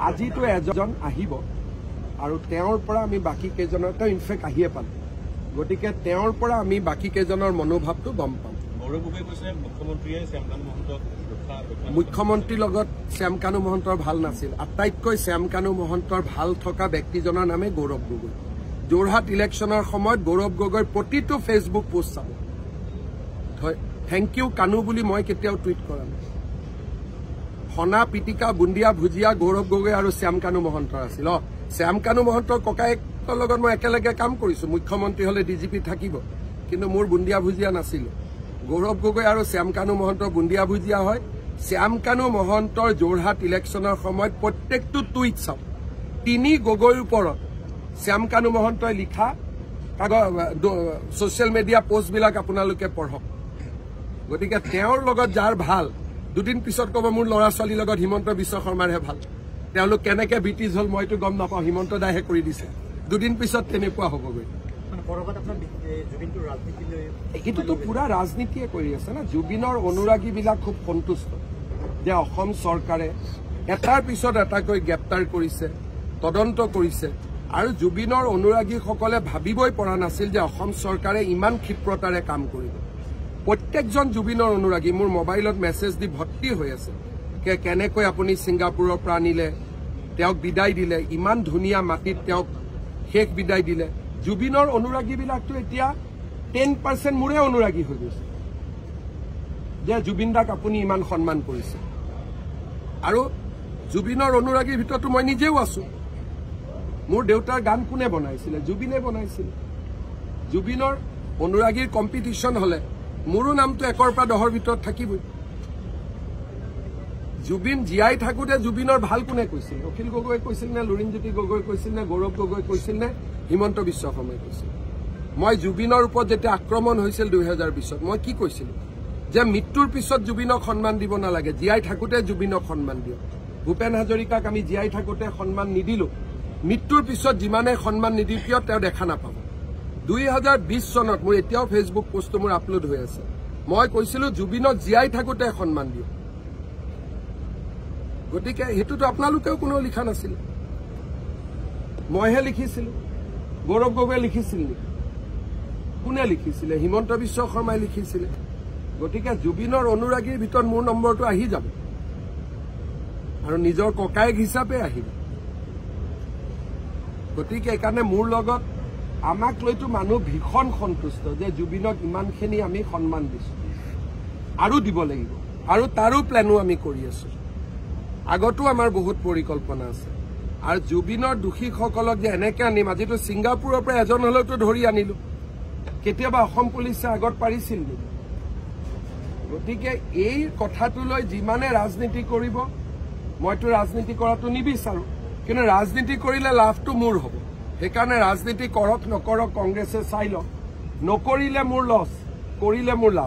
আজিতো এজন আহিব আৰু তেওঁৰ পৰা আমি বাকি কেইজনৰ তেওঁ ইনফেক্ট আহিয়ে পাম গতিকে তেওঁৰ পৰা আমি বাকি কেইজনৰ মনোভাৱটো গম পাম মুখ্যমন্ত্ৰীৰ লগত শ্যাম কানু মহন্তৰ ভাল নাছিল আটাইতকৈ শ্যাম কানু মহন্তৰ ভাল থকা ব্যক্তিজনৰ নামে গৌৰৱ গগৈ যোৰহাট ইলেকশ্যনৰ সময়ত গৌৰৱ গগৈৰ প্ৰতিটো ফেচবুক পোষ্ট চাব থেংক ইউ কানু বুলি মই কেতিয়াও টুইট কৰা নাই হনা পিটিকা বুন্দিয়া ভুজিয়া গৌৰৱ গগৈ আৰু শ্যাম কানু মহন্তৰ আছিল শ্যাম কানু মহন্তৰ ককায়েকৰ লগত মই একেলগে কাম কৰিছো মুখ্যমন্ত্ৰী হলে ডিজিপি থাকিব কিন্তু মোৰ বুন্দিয়া ভুজিয়া নাছিল গৌৰৱ গগৈ আৰু শ্যাম কানু মহন্তৰ বুন্দিয়া ভুজিয়া হয় শ্যাম কানু মহন্তৰ যোৰহাট ইলেকশ্যনৰ সময়ত প্ৰত্যেকটো টুইট চাও তিনি গগৈৰ ওপৰত শ্যাম কানু মহন্তই লিখা ছচিয়েল মিডিয়া পোষ্টবিলাক আপোনালোকে পঢ়ক গতিকে তেওঁৰ লগত যাৰ ভাল দুদিন পিছত কব মোৰ ল'ৰা ছোৱালীৰ লগত হিমন্ত বিশ্ব শৰ্মাৰহে ভাল তেওঁলোক কেনেকে ব্ৰিটিছ হল মইতো গম নাপাওঁ হিমন্ত দাহে কৰি দিছে দুদিন পিছত তেনেকুৱা হ'বগৈ এইটোতো পুৰা ৰাজনীতিয়ে কৰি আছে না জুবিনৰ অনুৰাগীবিলাক খুব সন্তুষ্ট যে অসম চৰকাৰে এটাৰ পিছত এটাকৈ গ্ৰেপ্তাৰ কৰিছে তদন্ত কৰিছে আৰু জুবিনৰ অনুৰাগীসকলে ভাবিবই পৰা নাছিল যে অসম চৰকাৰে ইমান ক্ষিপ্ৰতাৰে কাম কৰিব প্ৰত্যেকজন জুবিনৰ অনুৰাগী মোৰ মোবাইলত মেছেজ দি ভৰ্তি হৈ আছে কেনেকৈ আপুনি ছিংগাপুৰৰ পৰা আনিলে তেওঁক বিদায় দিলে ইমান ধুনীয়া মাটিত তেওঁক শেষ বিদায় দিলে জুবিনৰ অনুৰাগীবিলাকতো এতিয়া 10% মোৰে অনুৰাগী হৈ গৈছে যে জুবিন দাক আপুনি ইমান সন্মান কৰিছে আৰু জুবিনৰ অনুৰাগীৰ ভিতৰতো মই নিজেও আছো মোৰ দেউতাৰ গান কোনে বনাইছিলে জুবিনে বনাইছিলে জুবিনৰ অনুৰাগীৰ কম্পিটিশ্যন হলে মোৰো নামটো 1ৰ পৰা 10ৰ ভিতৰত থাকিবই জুবিন জীয়াই থাকোতে জুবিনৰ ভাল কোনে কৈছিল অখিল গগৈ কৈছিল নে লুৰিণজ্যোতি গগৈ কৈছিল নে গৌৰৱ গগৈ কৈছিল নে হিমন্ত বিশ্ব শৰ্মাই কৈছিল মই জুবিনৰ ওপৰত যেতিয়া আক্ৰমণ হৈছিল 2020ত মই কি কৈছিলো যে মৃত্যুৰ পিছত জুবিনক সন্মান দিব নালাগে জীয়াই থাকোতে জুবিনক সন্মান দিয়ক ভূপেন হাজৰিকাক আমি জীয়াই থাকোতে সন্মান নিদিলো মৃত্যুৰ পিছত যিমানে সন্মান নিদি কিয় তেওঁ দেখা নাপাব 2020 চনত মোৰ এতিয়াও ফেচবুক পোষ্ট মোৰ আপলোড হৈ আছে মই কৈছিলো জুবিনক জীয়াই থাকোতে সন্মান দিয়ক গতিকে হেতুটো আপোনালোকেও কোনো লিখা নাছিল মইহে লিখিছিলো গৌৰৱ গগৈ লিখিছিল নেকি কোনে লিখিছিলে হিমন্ত বিশ্ব শৰ্মাই লিখিছিলে গতিকে জুবিনৰ অনুৰাগীৰ ভিতৰত মোৰ নম্বৰটো আহি যাব আৰু নিজৰ ককায়েক হিচাপে আহিব গতিকে এইকাৰণে মোৰ লগত আমাক লৈতো মানুহ ভীষণ সন্তুষ্ট যে জুবিনক ইমানখিনি আমি সন্মান দিছো আৰু দিব লাগিব আৰু তাৰো প্লেনো আমি কৰি আছো আগতো আমাৰ বহুত পৰিকল্পনা আছে আৰু জুবিনৰ দোষীসকলক যে এনেকে আনিম আজিতো ছিংগাপুৰৰ পৰা এজন হলেওতো ধৰি আনিলো কেতিয়াবা অসম পুলিচে আগত পাৰিছিল নেকি গতিকে এই কথাটো লৈ যিমানে ৰাজনীতি কৰিব মইতো ৰাজনীতি কৰাটো নিবিচাৰো কিন্তু ৰাজনীতি কৰিলে লাভটো মোৰ হ'ব সেইকাৰণে ৰাজনীতি কৰক নকৰক কংগ্ৰেছে চাই লওক নকৰিলে মোৰ লছ কৰিলে মোৰ লাভ